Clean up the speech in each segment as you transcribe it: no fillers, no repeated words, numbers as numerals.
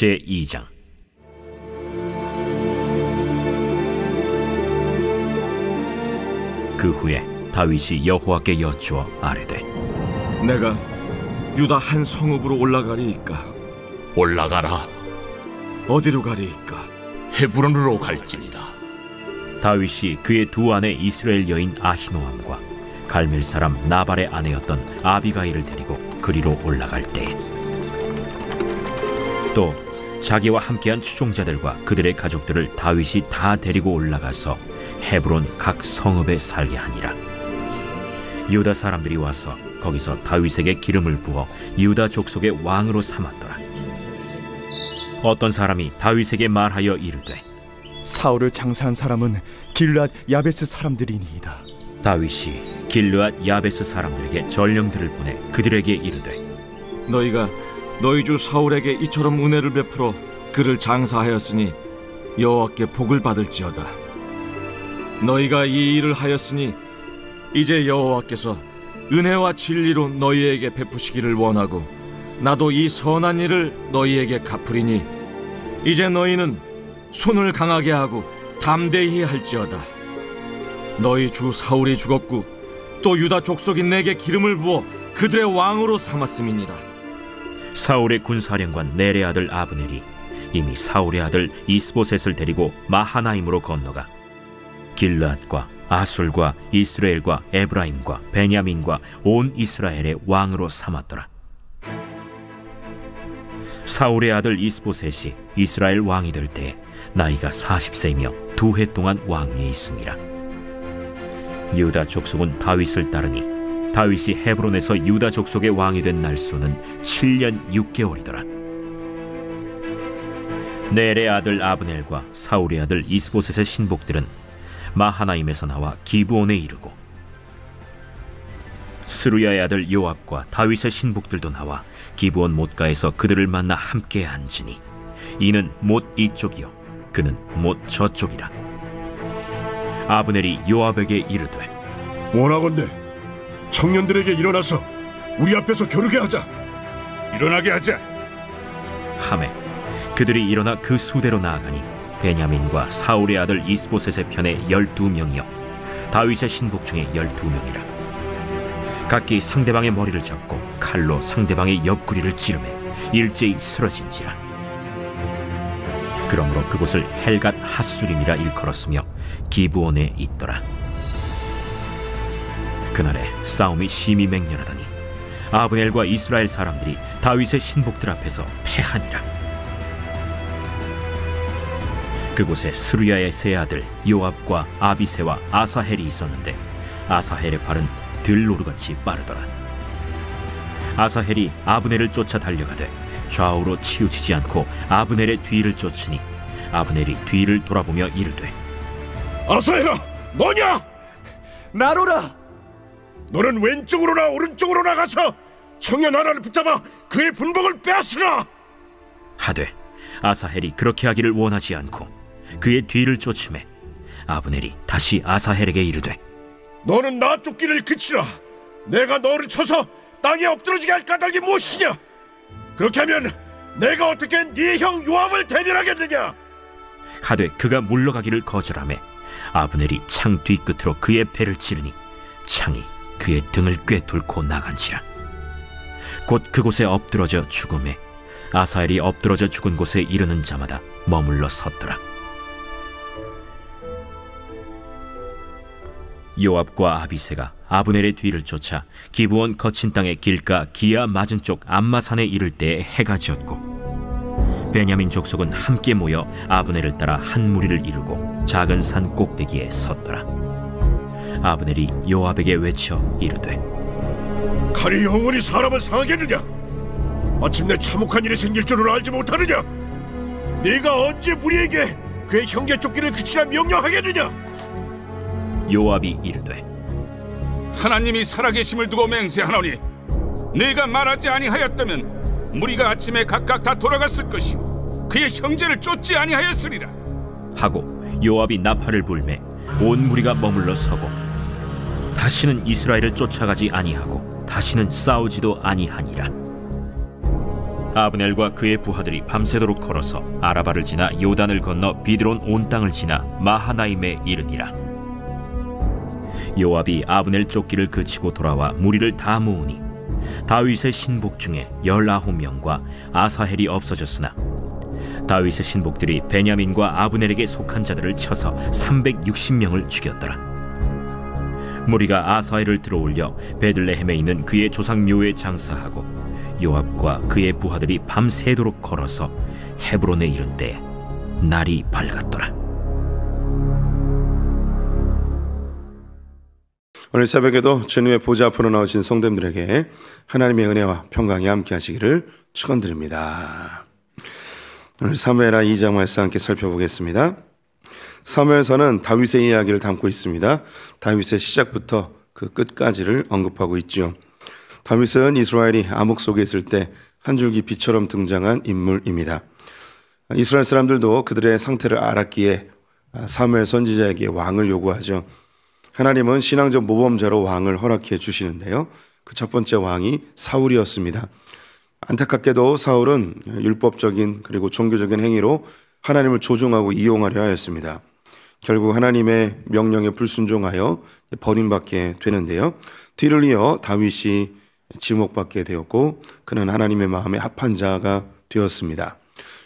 제2장. 그 후에 다윗이 여호와께 여쭈어 아뢰되, 내가 유다 한 성읍으로 올라가리이까? 올라가라. 어디로 가리이까? 헤브론으로 갈지니라. 다윗이 그의 두 아내 이스라엘 여인 아히노암과 갈멜 사람 나발의 아내였던 아비가일을 데리고 그리로 올라갈 때에 또 자기와 함께한 추종자들과 그들의 가족들을 다윗이 다 데리고 올라가서 헤브론 각 성읍에 살게 하니라. 유다 사람들이 와서 거기서 다윗에게 기름을 부어 유다 족속의 왕으로 삼았더라. 어떤 사람이 다윗에게 말하여 이르되, 사울을 장사한 사람은 길르앗 야베스 사람들이니이다. 다윗이 길르앗 야베스 사람들에게 전령들을 보내 그들에게 이르되, 너희가 너희 주 사울에게 이처럼 은혜를 베풀어 그를 장사하였으니 여호와께 복을 받을지어다. 너희가 이 일을 하였으니 이제 여호와께서 은혜와 진리로 너희에게 베푸시기를 원하고 나도 이 선한 일을 너희에게 갚으리니 이제 너희는 손을 강하게 하고 담대히 할지어다. 너희 주 사울이 죽었고 또 유다 족속이 내게 기름을 부어 그들의 왕으로 삼았음이니라. 사울의 군사령관 넬의 아들 아브넬이 이미 사울의 아들 이스보셋을 데리고 마하나임으로 건너가 길르앗과 아술과 이스라엘과 에브라임과 베냐민과 온 이스라엘의 왕으로 삼았더라. 사울의 아들 이스보셋이 이스라엘 왕이 될 때에 나이가 40세이며 2해 동안 왕위에 있으니라. 유다 족속은 다윗을 따르니 다윗이 헤브론에서 유다 족속의 왕이 된 날수는 7년 6개월이더라. 넬의 아들 아브넬과 사울의 아들 이스보셋의 신복들은 마하나임에서 나와 기브온에 이르고 스루야의 아들 요압과 다윗의 신복들도 나와 기브온 못가에서 그들을 만나 함께 앉으니 이는 못 이쪽이요 그는 못 저쪽이라. 아브넬이 요압에게 이르되, 원하건대 청년들에게 일어나서 우리 앞에서 겨루게 하자. 일어나게 하자. 하매 그들이 일어나 그 수대로 나아가니 베냐민과 사울의 아들 이스보셋의 편에 12명이요 다윗의 신복 중에 12명이라. 각기 상대방의 머리를 잡고 칼로 상대방의 옆구리를 찌르매 일제히 쓰러진지라. 그러므로 그곳을 헬갓 핫수림이라 일컬었으며 기브온에 있더라. 그날에 싸움이 심히 맹렬하더니 아브넬과 이스라엘 사람들이 다윗의 신복들 앞에서 패하니라. 그곳에 스루야의 세 아들 요압과 아비새와 아사헬이 있었는데 아사헬의 발은 들노루같이 빠르더라. 아사헬이 아브넬을 쫓아 달려가되 좌우로 치우치지 않고 아브넬의 뒤를 쫓으니 아브넬이 뒤를 돌아보며 이르되, 아사헬아, 너냐? 나로라. 너는 왼쪽으로나 오른쪽으로 나가서 청년 하나를 붙잡아 그의 분복을 빼앗으라. 하되 아사헬이 그렇게 하기를 원하지 않고 그의 뒤를 쫓으매 아브넬이 다시 아사헬에게 이르되, 너는 나 쫓기를 그치라. 내가 너를 쳐서 땅에 엎드러지게 할 까닭이 무엇이냐? 그렇게 하면 내가 어떻게 네 형 요압을 대변하겠느냐? 하되 그가 물러가기를 거절하매 아브넬이 창 뒤끝으로 그의 배를 찌르니 창이 그의 등을 꿰뚫고 나간지라. 곧 그곳에 엎드러져 죽음에 아사헬이 엎드러져 죽은 곳에 이르는 자마다 머물러 섰더라. 요압과 아비새가 아브넬의 뒤를 쫓아 기브온 거친 땅의 길가 기아 맞은 쪽 암마산에 이를 때에 해가 지었고 베냐민 족속은 함께 모여 아브넬을 따라 한 무리를 이루고 작은 산 꼭대기에 섰더라. 아브넬이 요압에게 외쳐 이르되, 칼이 영원히 사람을 상하겠느냐? 마침내 참혹한 일이 생길 줄을 알지 못하느냐? 네가 언제 무리에게 그의 형제 쫓기를 그치라 명령하겠느냐? 요압이 이르되, 하나님이 살아계심을 두고 맹세하노니 네가 말하지 아니하였다면 무리가 아침에 각각 다 돌아갔을 것이요 그의 형제를 쫓지 아니하였으리라. 하고 요압이 나팔을 불매 온 무리가 머물러 서고 다시는 이스라엘을 쫓아가지 아니하고 다시는 싸우지도 아니하니라. 아브넬과 그의 부하들이 밤새도록 걸어서 아라바를 지나 요단을 건너 비드론 온 땅을 지나 마하나임에 이르니라. 요압이 아브넬 쫓기를 그치고 돌아와 무리를 다 모으니 다윗의 신복 중에 19명과 아사헬이 없어졌으나 다윗의 신복들이 베냐민과 아브넬에게 속한 자들을 쳐서 360명을 죽였더라. 무리가 아사헬을 들어올려 베들레헴에 있는 그의 조상 묘에 장사하고 요압과 그의 부하들이 밤새도록 걸어서 헤브론에 이른 때에 날이 밝았더라. 오늘 새벽에도 주님의 보좌 앞으로 나오신 성도님들에게 하나님의 은혜와 평강이 함께 하시기를 축원드립니다. 오늘 사무엘하 2장 말씀 함께 살펴보겠습니다. 사무엘서는 다윗의 이야기를 담고 있습니다. 다윗의 시작부터 그 끝까지를 언급하고 있죠. 다윗은 이스라엘이 암흑 속에 있을 때 한 줄기 빛처럼 등장한 인물입니다. 이스라엘 사람들도 그들의 상태를 알았기에 사무엘 선지자에게 왕을 요구하죠. 하나님은 신앙적 모범자로 왕을 허락해 주시는데요. 그 첫 번째 왕이 사울이었습니다. 안타깝게도 사울은 율법적인 그리고 종교적인 행위로 하나님을 조종하고 이용하려 하였습니다. 결국 하나님의 명령에 불순종하여 버림받게 되는데요. 뒤를 이어 다윗이 지목받게 되었고 그는 하나님의 마음에 합한 자가 되었습니다.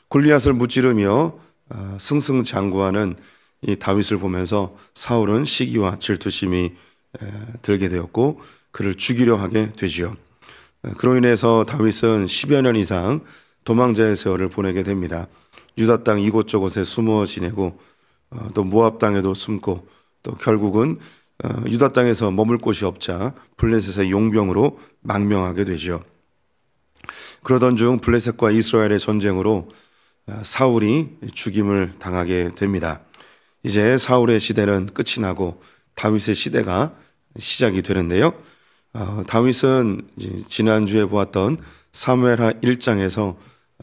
골리앗을 무찌르며 승승장구하는 이 다윗을 보면서 사울은 시기와 질투심이 들게 되었고 그를 죽이려 하게 되지요. 그로 인해서 다윗은 10여 년 이상 도망자의 세월을 보내게 됩니다. 유다 땅 이곳저곳에 숨어 지내고 또 모압 땅에도 숨고 또 결국은 유다 땅에서 머물 곳이 없자 블레셋의 용병으로 망명하게 되죠. 그러던 중 블레셋과 이스라엘의 전쟁으로 사울이 죽임을 당하게 됩니다. 이제 사울의 시대는 끝이 나고 다윗의 시대가 시작이 되는데요. 다윗은 지난주에 보았던 사무엘하 1장에서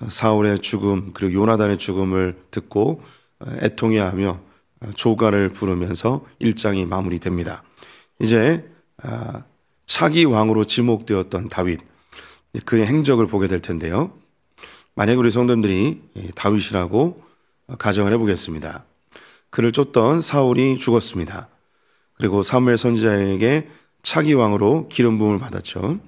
사울의 죽음 그리고 요나단의 죽음을 듣고 애통해하며 조가를 부르면서 1장이 마무리됩니다. 이제 차기 왕으로 지목되었던 다윗, 그의 행적을 보게 될 텐데요. 만약 우리 성도님들이 다윗이라고 가정을 해보겠습니다. 그를 쫓던 사울이 죽었습니다. 그리고 사무엘 선지자에게 차기 왕으로 기름 부음을 받았죠.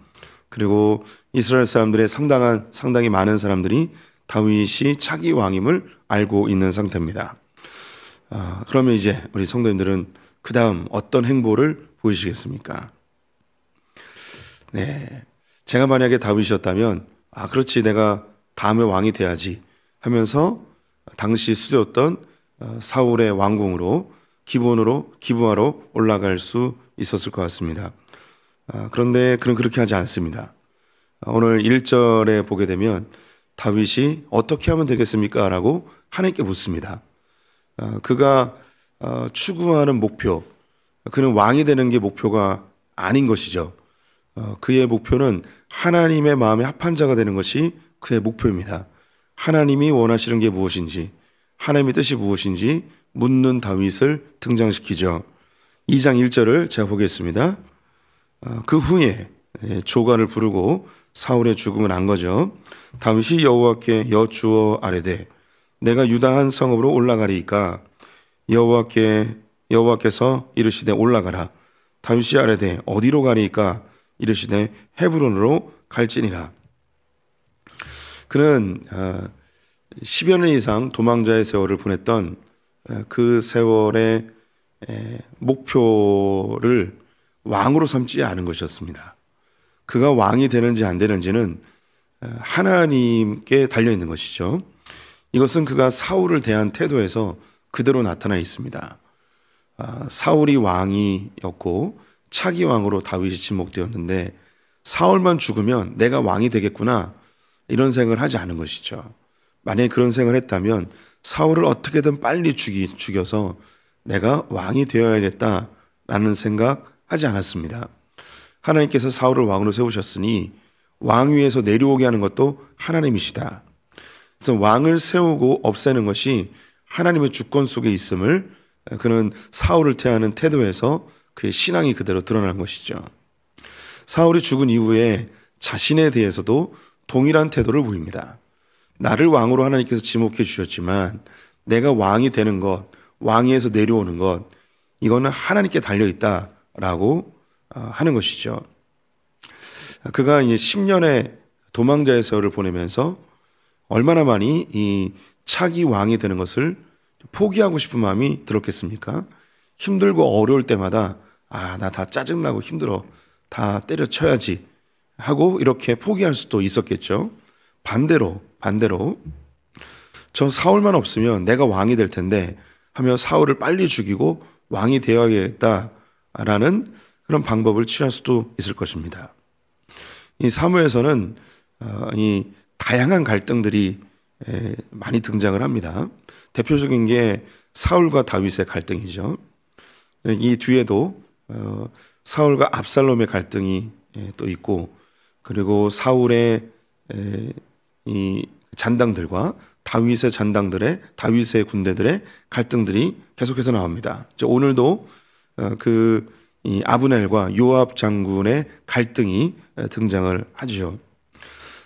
그리고 이스라엘 사람들의 상당히 많은 사람들이 다윗이 차기 왕임을 알고 있는 상태입니다. 그러면 이제 우리 성도님들은 그 다음 어떤 행보를 보이시겠습니까? 네, 제가 만약에 다윗이었다면 그렇지 내가 다음에 왕이 돼야지 하면서 당시 수도였던 사울의 왕궁으로 기부하러 올라갈 수 있었을 것 같습니다. 그런데 그는 그렇게 하지 않습니다. 오늘 1절에 보게 되면 다윗이 어떻게 하면 되겠습니까? 라고 하나님께 묻습니다. 그가 추구하는 목표, 그는 왕이 되는 게 목표가 아닌 것이죠. 그의 목표는 하나님의 마음에 합한 자가 되는 것이 그의 목표입니다. 하나님이 원하시는 게 무엇인지, 하나님의 뜻이 무엇인지 묻는 다윗을 등장시키죠. 2장 1절을 제가 보겠습니다. 그 후에 조가를 부르고 사울의 죽음을 안 거죠. 다윗이 여호와께 여쭈어 아뢰되 내가 유다 한 성읍으로 올라가리이까 여호와께서 이르시되 올라가라. 다윗이 아뢰되 어디로 가리이까 이르시되 헤브론으로 갈지니라. 그는 10여 년 이상 도망자의 세월을 보냈던 그 세월의 목표를 왕으로 삼지 않은 것이었습니다. 그가 왕이 되는지 안 되는지는 하나님께 달려있는 것이죠. 이것은 그가 사울을 대한 태도에서 그대로 나타나 있습니다. 사울이 왕이었고 차기 왕으로 다윗이 지목되었는데 사울만 죽으면 내가 왕이 되겠구나 이런 생각을 하지 않은 것이죠. 만약에 그런 생각을 했다면 사울을 어떻게든 빨리 죽여서 내가 왕이 되어야겠다라는 생각하지 않았습니다. 하나님께서 사울을 왕으로 세우셨으니 왕 위에서 내려오게 하는 것도 하나님이시다. 그래서 왕을 세우고 없애는 것이 하나님의 주권 속에 있음을 그는 사울을 대하는 태도에서 그의 신앙이 그대로 드러난 것이죠. 사울이 죽은 이후에 자신에 대해서도 동일한 태도를 보입니다. 나를 왕으로 하나님께서 지목해 주셨지만 내가 왕이 되는 것, 왕위에서 내려오는 것, 이거는 하나님께 달려있다라고 하는 것이죠. 그가 이제 10년의 도망자의 세월을 보내면서 얼마나 많이 이 차기 왕이 되는 것을 포기하고 싶은 마음이 들었겠습니까? 힘들고 어려울 때마다 나 다 짜증나고 힘들어, 다 때려쳐야지 하고 이렇게 포기할 수도 있었겠죠. 반대로 저 사울만 없으면 내가 왕이 될 텐데 하며 사울을 빨리 죽이고 왕이 되어야겠다라는 그런 방법을 취할 수도 있을 것입니다. 이 사무에서는 이 다양한 갈등들이 많이 등장을 합니다. 대표적인 게 사울과 다윗의 갈등이죠. 이 뒤에도 사울과 압살롬의 갈등이 또 있고, 그리고 사울의 이 잔당들과 다윗의 잔당들의, 다윗의 군대들의 갈등들이 계속해서 나옵니다. 오늘도 이 아브넬과 요압 장군의 갈등이 등장을 하죠.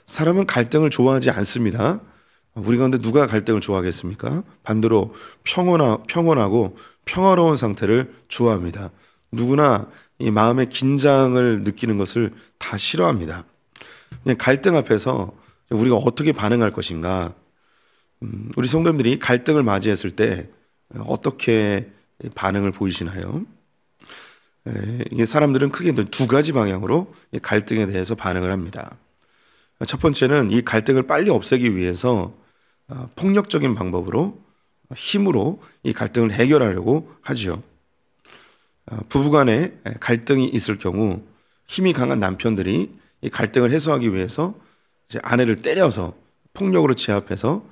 사람은 갈등을 좋아하지 않습니다. 우리 가운데 누가 갈등을 좋아하겠습니까? 반대로 평온하고 평화로운 상태를 좋아합니다. 누구나 이 마음의 긴장을 느끼는 것을 다 싫어합니다. 갈등 앞에서 우리가 어떻게 반응할 것인가? 우리 성도님들이 갈등을 맞이했을 때 어떻게 반응을 보이시나요? 사람들은 크게 두 가지 방향으로 갈등에 대해서 반응을 합니다. 첫 번째는 이 갈등을 빨리 없애기 위해서 폭력적인 방법으로, 힘으로 이 갈등을 해결하려고 하죠. 부부간에 갈등이 있을 경우 힘이 강한 남편들이 이 갈등을 해소하기 위해서 이제 아내를 때려서 폭력으로 제압해서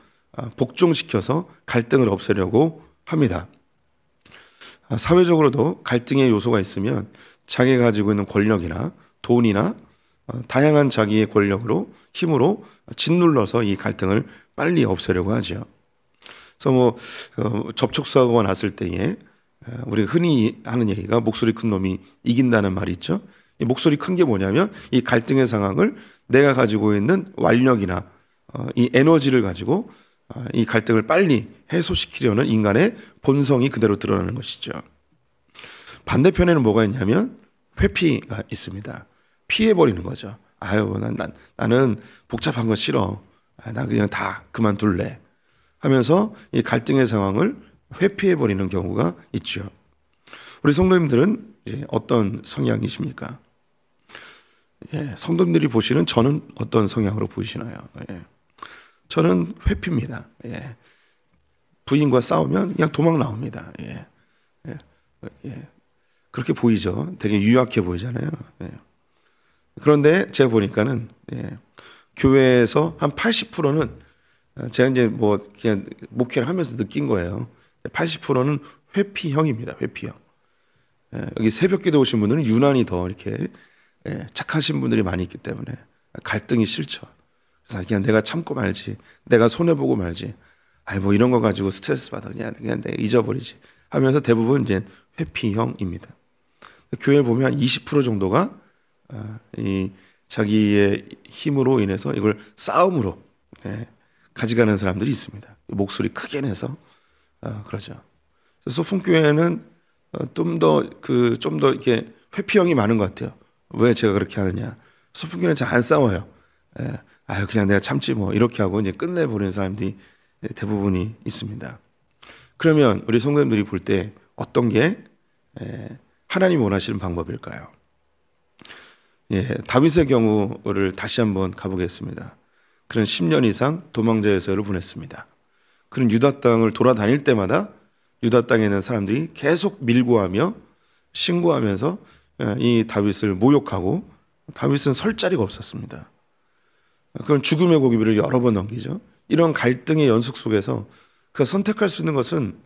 복종시켜서 갈등을 없애려고 합니다. 사회적으로도 갈등의 요소가 있으면 자기가 가지고 있는 권력이나 돈이나 다양한 자기의 권력으로, 힘으로 짓눌러서 이 갈등을 빨리 없애려고 하죠. 그래서 접촉사고가 났을 때에 우리가 흔히 하는 얘기가 목소리 큰 놈이 이긴다는 말이 있죠. 이 목소리 큰 게 뭐냐면 이 갈등의 상황을 내가 가지고 있는 완력이나 이 에너지를 가지고 이 갈등을 빨리 해소시키려는 인간의 본성이 그대로 드러나는 것이죠. 반대편에는 뭐가 있냐면 회피가 있습니다. 피해버리는 거죠. 나는 복잡한 거 싫어. 나 그냥 다 그만둘래. 하면서 이 갈등의 상황을 회피해버리는 경우가 있죠. 우리 성도님들은 어떤 성향이십니까? 성도님들이 보시는 저는 어떤 성향으로 보이시나요? 저는 회피입니다. 부인과 싸우면 그냥 도망 나옵니다. 그렇게 보이죠. 되게 유약해 보이잖아요. 그런데 제가 보니까는 교회에서 한 80%는 제가 이제 그냥 목회를 하면서 느낀 거예요. 80%는 회피형입니다. 회피형. 여기 새벽기도 오신 분들은 유난히 더 이렇게 착하신 분들이 많이 있기 때문에 갈등이 싫죠. 그래서 그냥 내가 참고 말지, 내가 손해보고 말지, 이런 거 가지고 스트레스 받아 그냥 내가 잊어버리지 하면서 대부분 이제 회피형입니다. 교회 보면 한 20% 정도가 이 자기의 힘으로 인해서 이걸 싸움으로 가져가는 사람들이 있습니다. 목소리 크게 내서 그러죠. 그래서 소풍교회는 좀 더 이렇게 회피형이 많은 것 같아요. 왜 제가 그렇게 하느냐? 소풍교회는 잘 안 싸워요. 그냥 내가 참지 이렇게 하고 이제 끝내버리는 사람들이 대부분이 있습니다. 그러면 우리 성도님들이 볼 때 어떤 게 하나님이 원하시는 방법일까요? 다윗의 경우를 다시 한번 가보겠습니다. 그는 10년 이상 도망자의 세월을 보냈습니다. 그는 유다 땅을 돌아다닐 때마다 유다 땅에 있는 사람들이 계속 밀고하며 신고하면서 이 다윗을 모욕하고, 다윗은 설 자리가 없었습니다. 그건 죽음의 고비를 여러 번 넘기죠. 이런 갈등의 연속 속에서 그가 선택할 수 있는 것은,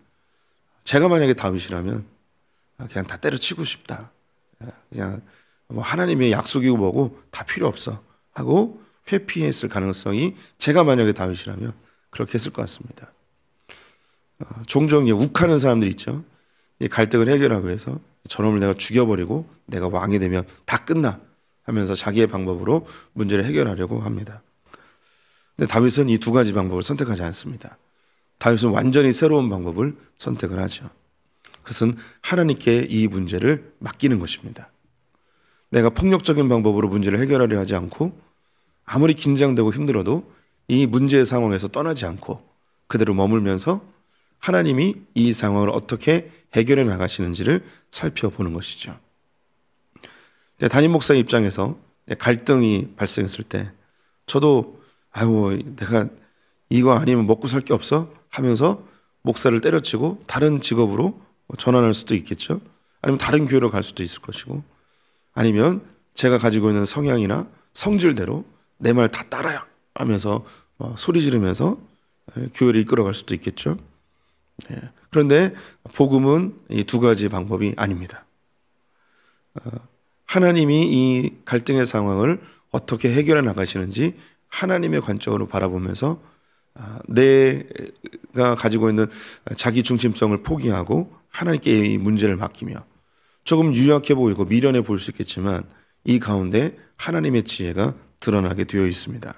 제가 만약에 다윗이라면 그냥 다 때려치고 싶다. 그냥 하나님의 약속이고 뭐고 다 필요 없어 하고 회피했을 가능성이, 제가 만약에 다윗이라면 그렇게 했을 것 같습니다. 종종 욱하는 사람들이 있죠. 이 갈등을 해결하기 위해서 저놈을 내가 죽여버리고 내가 왕이 되면 다 끝나 하면서 자기의 방법으로 문제를 해결하려고 합니다. 근데 다윗은 이 두 가지 방법을 선택하지 않습니다. 다윗은 완전히 새로운 방법을 선택을 하죠. 그것은 하나님께 이 문제를 맡기는 것입니다. 내가 폭력적인 방법으로 문제를 해결하려 하지 않고 아무리 긴장되고 힘들어도 이 문제의 상황에서 떠나지 않고 그대로 머물면서 하나님이 이 상황을 어떻게 해결해 나가시는지를 살펴보는 것이죠. 담임 목사 입장에서 갈등이 발생했을 때 저도 내가 이거 아니면 먹고 살 게 없어 하면서 목사를 때려치고 다른 직업으로 전환할 수도 있겠죠. 아니면 다른 교회로 갈 수도 있을 것이고, 아니면 제가 가지고 있는 성향이나 성질대로 내 말 다 따라요 하면서 소리 지르면서 교회를 이끌어갈 수도 있겠죠. 그런데 복음은 이 두 가지 방법이 아닙니다. 하나님이 이 갈등의 상황을 어떻게 해결해 나가시는지 하나님의 관점으로 바라보면서 내가 가지고 있는 자기 중심성을 포기하고 하나님께 이 문제를 맡기며, 조금 유약해 보이고 미련해 보일 수 있겠지만 이 가운데 하나님의 지혜가 드러나게 되어 있습니다.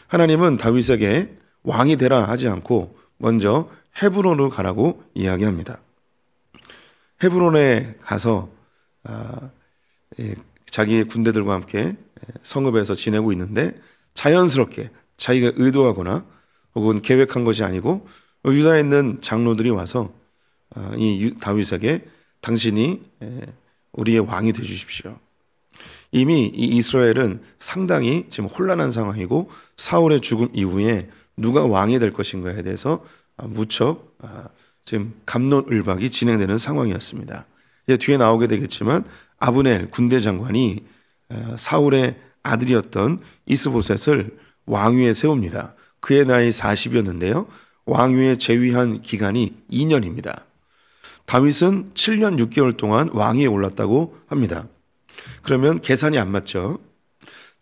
하나님은 다윗에게 왕이 되라 하지 않고 먼저 헤브론으로 가라고 이야기합니다. 헤브론에 가서 자기의 군대들과 함께 성읍에서 지내고 있는데, 자연스럽게 자기가 의도하거나 혹은 계획한 것이 아니고 유다에 있는 장로들이 와서 이 다윗에게 당신이 우리의 왕이 되어 주십시오. 이미 이 이스라엘은 상당히 지금 혼란한 상황이고 사울의 죽음 이후에 누가 왕이 될 것인가에 대해서 무척 지금 갑론을박이 진행되는 상황이었습니다. 이제 뒤에 나오게 되겠지만 아브넬 군대 장관이 사울의 아들이었던 이스보셋을 왕위에 세웁니다. 그의 나이 40이었는데요. 왕위에 재위한 기간이 2년입니다. 다윗은 7년 6개월 동안 왕위에 올랐다고 합니다. 그러면 계산이 안 맞죠.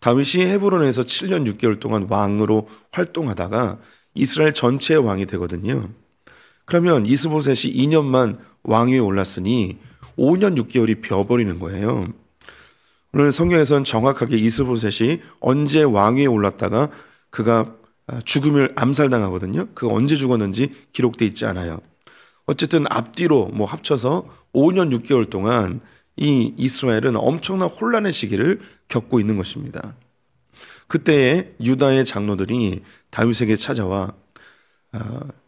다윗이 헤브론에서 7년 6개월 동안 왕으로 활동하다가 이스라엘 전체의 왕이 되거든요. 그러면 이스보셋이 2년만 왕위에 올랐으니 5년 6개월이 비어버리는 거예요. 오늘 성경에서는 정확하게 이스보셋이 언제 왕위에 올랐다가 그가 죽음을 암살당하거든요. 그가 언제 죽었는지 기록되어 있지 않아요. 어쨌든 앞뒤로 합쳐서 5년 6개월 동안 이 이스라엘은 엄청난 혼란의 시기를 겪고 있는 것입니다. 그때에 유다의 장로들이 다윗에게 찾아와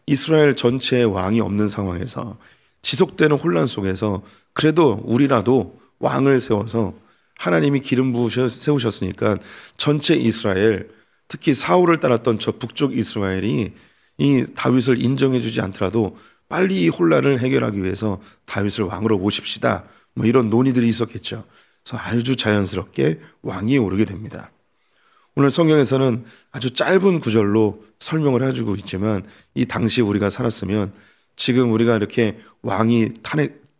이스라엘 전체의 왕이 없는 상황에서 지속되는 혼란 속에서 그래도 우리라도 왕을 세워서 하나님이 기름 부으셔 세우셨으니까 전체 이스라엘, 특히 사울을 따랐던 저 북쪽 이스라엘이 이 다윗을 인정해 주지 않더라도 빨리 이 혼란을 해결하기 위해서 다윗을 왕으로 모십시다. 이런 논의들이 있었겠죠. 그래서 아주 자연스럽게 왕위에 오르게 됩니다. 오늘 성경에서는 아주 짧은 구절로 설명을 해주고 있지만 이 당시 우리가 살았으면 지금 우리가 이렇게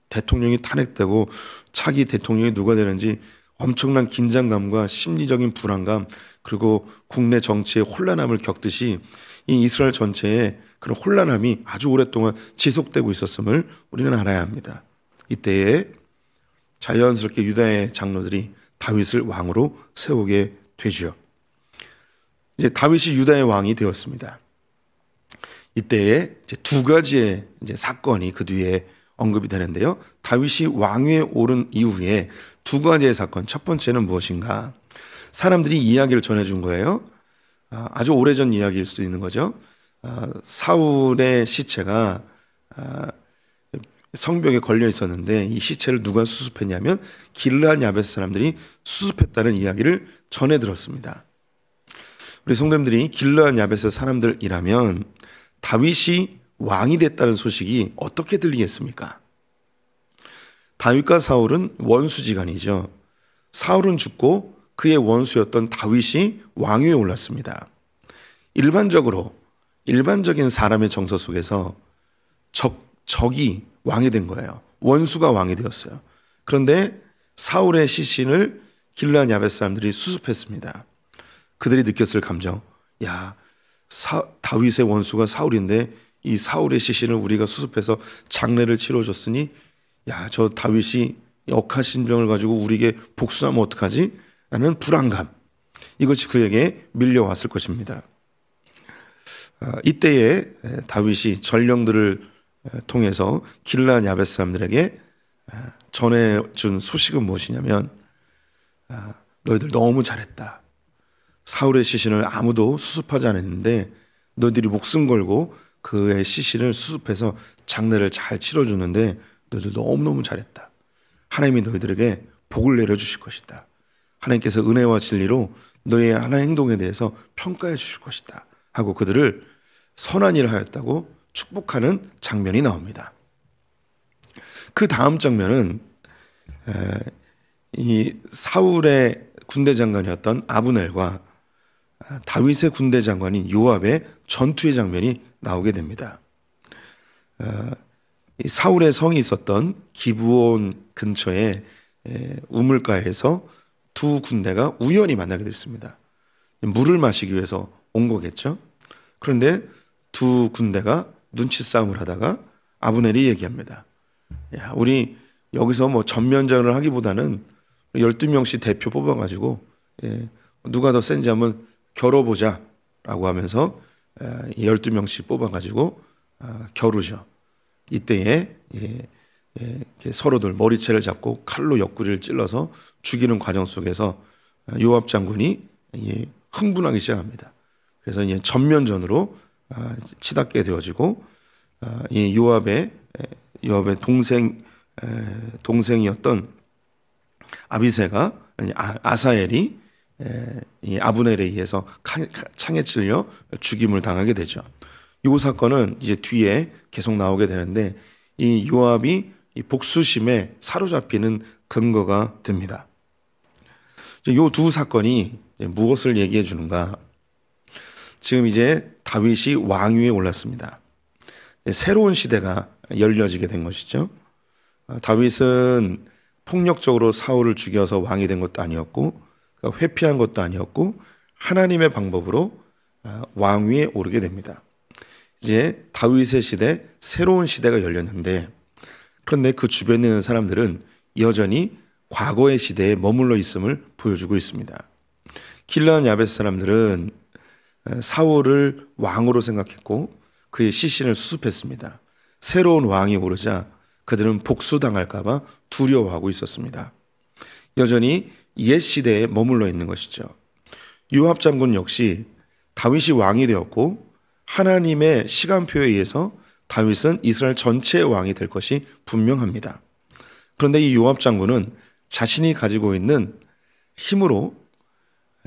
대통령이 탄핵되고 차기 대통령이 누가 되는지 엄청난 긴장감과 심리적인 불안감, 그리고 국내 정치의 혼란함을 겪듯이 이 이스라엘 전체에 그런 혼란함이 아주 오랫동안 지속되고 있었음을 우리는 알아야 합니다. 이때에 자연스럽게 유다의 장로들이 다윗을 왕으로 세우게 되죠. 이제 다윗이 유다의 왕이 되었습니다. 이때에 이제 두 가지의 사건이 그 뒤에 언급이 되는데요. 다윗이 왕위에 오른 이후에 두 가지의 사건. 첫 번째는 무엇인가? 사람들이 이야기를 전해준 거예요. 아주 오래전 이야기일 수도 있는 거죠. 사울의 시체가 성벽에 걸려 있었는데 이 시체를 누가 수습했냐면 길르앗 야베스 사람들이 수습했다는 이야기를 전해 들었습니다. 우리 성도님들이 길르앗 야베스 사람들이라면 다윗이 왕이 됐다는 소식이 어떻게 들리겠습니까? 다윗과 사울은 원수지간이죠. 사울은 죽고 그의 원수였던 다윗이 왕위에 올랐습니다. 일반적인 사람의 정서 속에서 적이 왕이 된 거예요. 원수가 왕이 되었어요. 그런데 사울의 시신을 길르앗 야베스 사람들이 수습했습니다. 그들이 느꼈을 감정, 다윗의 원수가 사울인데 이 사울의 시신을 우리가 수습해서 장례를 치러줬으니 저 다윗이 역하신병을 가지고 우리에게 복수하면 어떡하지? 라는 불안감, 이것이 그에게 밀려왔을 것입니다. 이때에 다윗이 전령들을 통해서 길르앗 야베스 사람들에게 전해준 소식은 무엇이냐면, 너희들 너무 잘했다. 사울의 시신을 아무도 수습하지 않았는데 너희들이 목숨 걸고 그의 시신을 수습해서 장례를 잘 치러줬는데 너희들 너무너무 잘했다. 하나님이 너희들에게 복을 내려주실 것이다. 하나님께서 은혜와 진리로 너희의 하나의 행동에 대해서 평가해 주실 것이다 하고 그들을 선한 일을 하였다고 축복하는 장면이 나옵니다. 그 다음 장면은 이 사울의 군대 장관이었던 아브넬과 다윗의 군대 장관인 요압의 전투의 장면이 나오게 됩니다. 사울의 성이 있었던 기브온 근처에 우물가에서 두 군대가 우연히 만나게 됐습니다. 물을 마시기 위해서 온 거겠죠. 그런데 두 군대가 눈치 싸움을 하다가 아브넬이 얘기합니다. 야, 우리 여기서 뭐 전면전을 하기보다는 12명씩 대표 뽑아가지고 누가 더 센지 한번 겨뤄보자 라고 하면서 12명씩 뽑아가지고 겨루죠. 이때에 서로들 머리채를 잡고 칼로 옆구리를 찔러서 죽이는 과정 속에서 요압 장군이 흥분하기 시작합니다. 그래서 이제 전면전으로 치닫게 되어지고 이 요압의 동생이었던 아비새가 아사엘이 이 아브넬에 의해서 창에 찔려 죽임을 당하게 되죠. 이 사건은 이제 뒤에 계속 나오게 되는데 이 요압이 이 복수심에 사로잡히는 근거가 됩니다. 이 두 사건이 무엇을 얘기해 주는가? 지금 이제 다윗이 왕위에 올랐습니다. 새로운 시대가 열려지게 된 것이죠. 다윗은 폭력적으로 사울을 죽여서 왕이 된 것도 아니었고 회피한 것도 아니었고 하나님의 방법으로 왕위에 오르게 됩니다. 이제 다윗의 시대, 새로운 시대가 열렸는데 그런데 그 주변에 있는 사람들은 여전히 과거의 시대에 머물러 있음을 보여주고 있습니다. 길르앗 야베스 사람들은 사울을 왕으로 생각했고 그의 시신을 수습했습니다. 새로운 왕이 오르자 그들은 복수당할까 봐 두려워하고 있었습니다. 여전히 옛 시대에 머물러 있는 것이죠. 요압 장군 역시 다윗이 왕이 되었고 하나님의 시간표에 의해서 다윗은 이스라엘 전체의 왕이 될 것이 분명합니다. 그런데 이 요압 장군은 자신이 가지고 있는 힘으로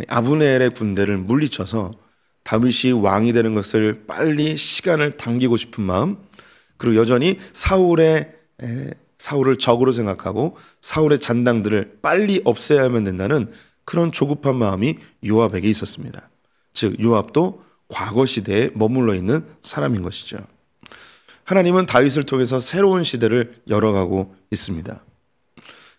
아브넬의 군대를 물리쳐서 다윗이 왕이 되는 것을 빨리 시간을 당기고 싶은 마음, 그리고 여전히 사울을 적으로 생각하고 사울의 잔당들을 빨리 없애야만 된다는 그런 조급한 마음이 요압에게 있었습니다. 즉 요압도 과거 시대에 머물러 있는 사람인 것이죠. 하나님은 다윗을 통해서 새로운 시대를 열어가고 있습니다.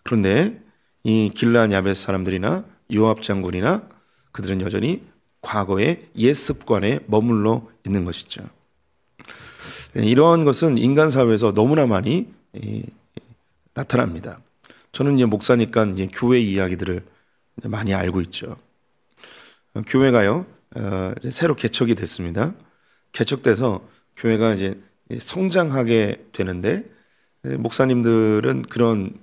그런데 이 길르앗 야베스 사람들이나 요압 장군이나 그들은 여전히 과거의 옛 습관에 머물러 있는 것이죠. 이러한 것은 인간 사회에서 너무나 많이 나타납니다. 저는 이제 목사니까 이제 교회 이야기들을 많이 알고 있죠. 교회가요, 이제 새로 개척이 됐습니다. 개척돼서 교회가 이제 성장하게 되는데 목사님들은 그런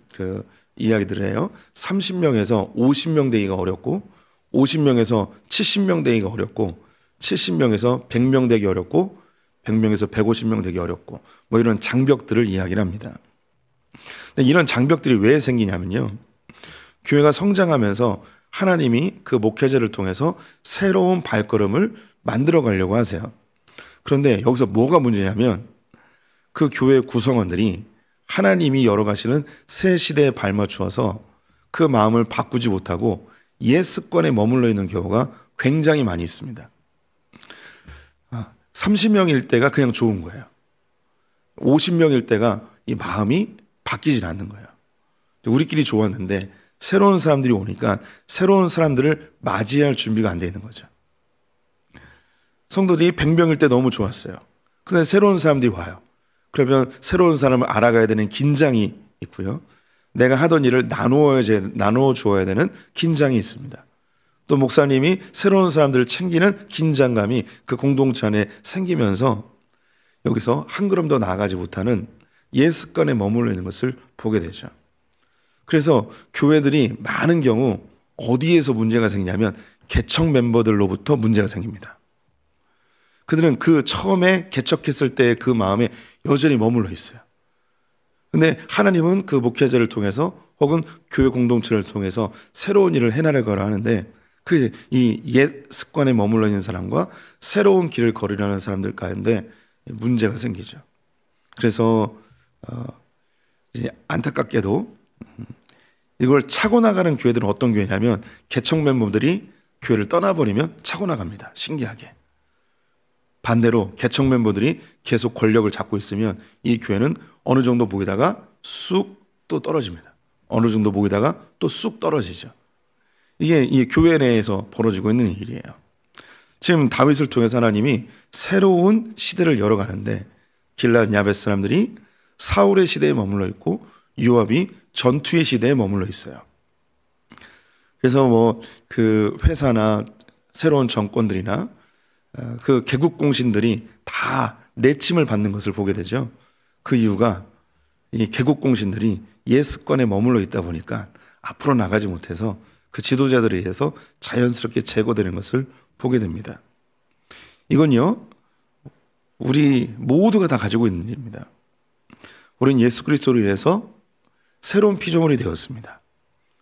이야기들을 해요. 30명에서 50명 되기가 어렵고 50명에서 70명 되기가 어렵고 70명에서 100명 되기 어렵고 100명에서 150명 되기 어렵고 뭐 이런 장벽들을 이야기를 합니다. 근데 이런 장벽들이 왜 생기냐면요. 교회가 성장하면서 하나님이 그 목회자를 통해서 새로운 발걸음을 만들어 가려고 하세요. 그런데 여기서 뭐가 문제냐면 그 교회 구성원들이 하나님이 열어가시는 새 시대에 발맞추어서 그 마음을 바꾸지 못하고 옛 습관에 머물러 있는 경우가 굉장히 많이 있습니다. 30명일 때가 그냥 좋은 거예요. 50명일 때가 이 마음이 바뀌질 않는 거예요. 우리끼리 좋았는데 새로운 사람들이 오니까 새로운 사람들을 맞이할 준비가 안 돼 있는 거죠. 성도들이 100명일 때 너무 좋았어요. 근데 새로운 사람들이 와요. 그러면 새로운 사람을 알아가야 되는 긴장이 있고요. 내가 하던 일을 나누어 주어야 되는 긴장이 있습니다. 또 목사님이 새로운 사람들을 챙기는 긴장감이 그 공동체 안에 생기면서 여기서 한 걸음 더 나아가지 못하는 옛 습관에 머물러 있는 것을 보게 되죠. 그래서 교회들이 많은 경우 어디에서 문제가 생기냐면 개척 멤버들로부터 문제가 생깁니다. 그들은 그 처음에 개척했을 때의 그 마음에 여전히 머물러 있어요. 근데 하나님은 그 목회자를 통해서 혹은 교회 공동체를 통해서 새로운 일을 해나가려 하는데 그 이 옛 습관에 머물러 있는 사람과 새로운 길을 걸으려는 사람들 가운데 문제가 생기죠. 그래서 이제 안타깝게도 이걸 차고 나가는 교회들은 어떤 교회냐면 개척 멤버들이 교회를 떠나버리면 차고 나갑니다. 신기하게. 반대로 개척 멤버들이 계속 권력을 잡고 있으면 이 교회는 어느 정도 보이다가 쑥 또 떨어집니다. 어느 정도 보이다가 또 쑥 떨어지죠. 이게 이 교회 내에서 벌어지고 있는 일이에요. 지금 다윗을 통해서 하나님이 새로운 시대를 열어가는데 길앗 야베스 사람들이 사울의 시대에 머물러 있고 요압이 전투의 시대에 머물러 있어요. 그래서 뭐 그 회사나 새로운 정권들이나 그 개국 공신들이 다 내침을 받는 것을 보게 되죠. 그 이유가 이 개국 공신들이 옛 습관에 머물러 있다 보니까 앞으로 나가지 못해서 그 지도자들에 의해서 자연스럽게 제거되는 것을 보게 됩니다. 이건요, 우리 모두가 다 가지고 있는 일입니다. 우리는 예수 그리스도로 인해서 새로운 피조물이 되었습니다.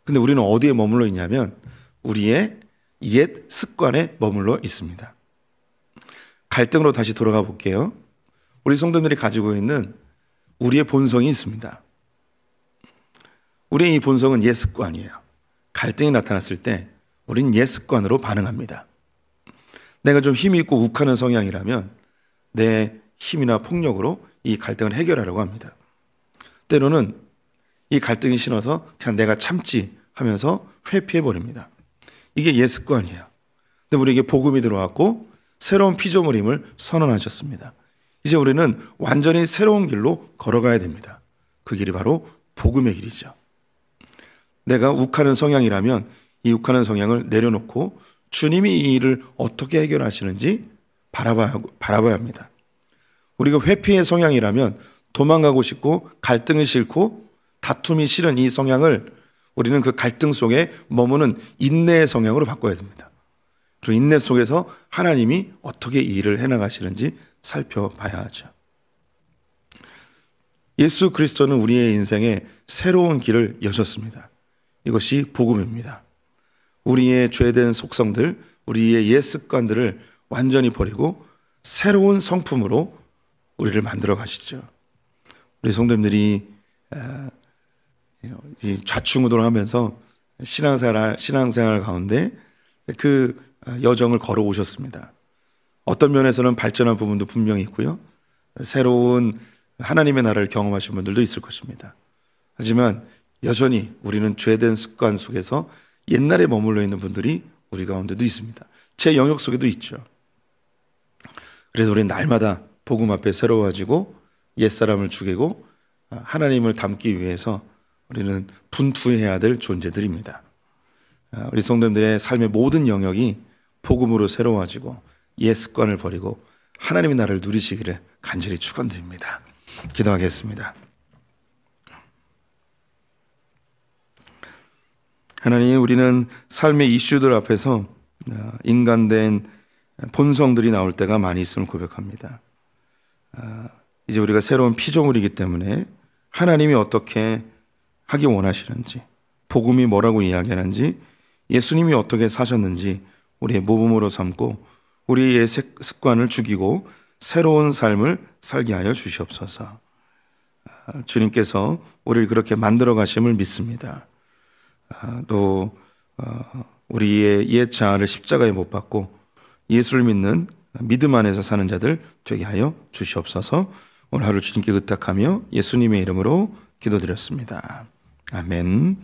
근데 우리는 어디에 머물러 있냐면 우리의 옛 습관에 머물러 있습니다. 갈등으로 다시 돌아가 볼게요. 우리 성도들이 가지고 있는 우리의 본성이 있습니다. 우리의 이 본성은 옛 습관이에요. 갈등이 나타났을 때 우리는 옛 습관으로 반응합니다. 내가 좀 힘이 있고 욱하는 성향이라면 내 힘이나 폭력으로 이 갈등을 해결하려고 합니다. 때로는 이 갈등이 싫어서 그냥 내가 참지 하면서 회피해버립니다. 이게 옛 습관이에요. 근데 우리에게 복음이 들어왔고 새로운 피조물임을 선언하셨습니다. 이제 우리는 완전히 새로운 길로 걸어가야 됩니다. 그 길이 바로 복음의 길이죠. 내가 욱하는 성향이라면 이 욱하는 성향을 내려놓고 주님이 이 일을 어떻게 해결하시는지 바라봐야 합니다. 우리가 회피의 성향이라면 도망가고 싶고 갈등이 싫고 다툼이 싫은 이 성향을 우리는 그 갈등 속에 머무는 인내의 성향으로 바꿔야 됩니다. 그리고 인내 속에서 하나님이 어떻게 이 일을 해나가시는지 살펴봐야 하죠. 예수 그리스도는 우리의 인생에 새로운 길을 여셨습니다. 이것이 복음입니다. 우리의 죄된 속성들, 우리의 옛 습관들을 완전히 버리고 새로운 성품으로 우리를 만들어 가시죠. 우리 성도님들이 좌충우돌하면서 신앙생활 가운데 그 여정을 걸어오셨습니다. 어떤 면에서는 발전한 부분도 분명히 있고요. 새로운 하나님의 나라를 경험하신 분들도 있을 것입니다. 하지만 여전히 우리는 죄된 습관 속에서 옛날에 머물러 있는 분들이 우리 가운데도 있습니다. 제 영역 속에도 있죠. 그래서 우리는 날마다 복음 앞에 새로워지고 옛사람을 죽이고 하나님을 닮기 위해서 우리는 분투해야 될 존재들입니다. 우리 성도님들의 삶의 모든 영역이 복음으로 새로워지고 옛 습관을 버리고 하나님의 나라를 누리시기를 간절히 축원드립니다. 기도하겠습니다. 하나님, 우리는 삶의 이슈들 앞에서 인간된 본성들이 나올 때가 많이 있음을 고백합니다. 이제 우리가 새로운 피조물이기 때문에 하나님이 어떻게 하기 원하시는지, 복음이 뭐라고 이야기하는지, 예수님이 어떻게 사셨는지 우리의 모범으로 삼고 우리의 습관을 죽이고 새로운 삶을 살게 하여 주시옵소서. 주님께서 우리를 그렇게 만들어 가심을 믿습니다. 또 우리의 옛 자아를 십자가에 못 박고 예수를 믿는 믿음 안에서 사는 자들 되게 하여 주시옵소서. 오늘 하루 주님께 의탁하며 예수님의 이름으로 기도드렸습니다. 아멘.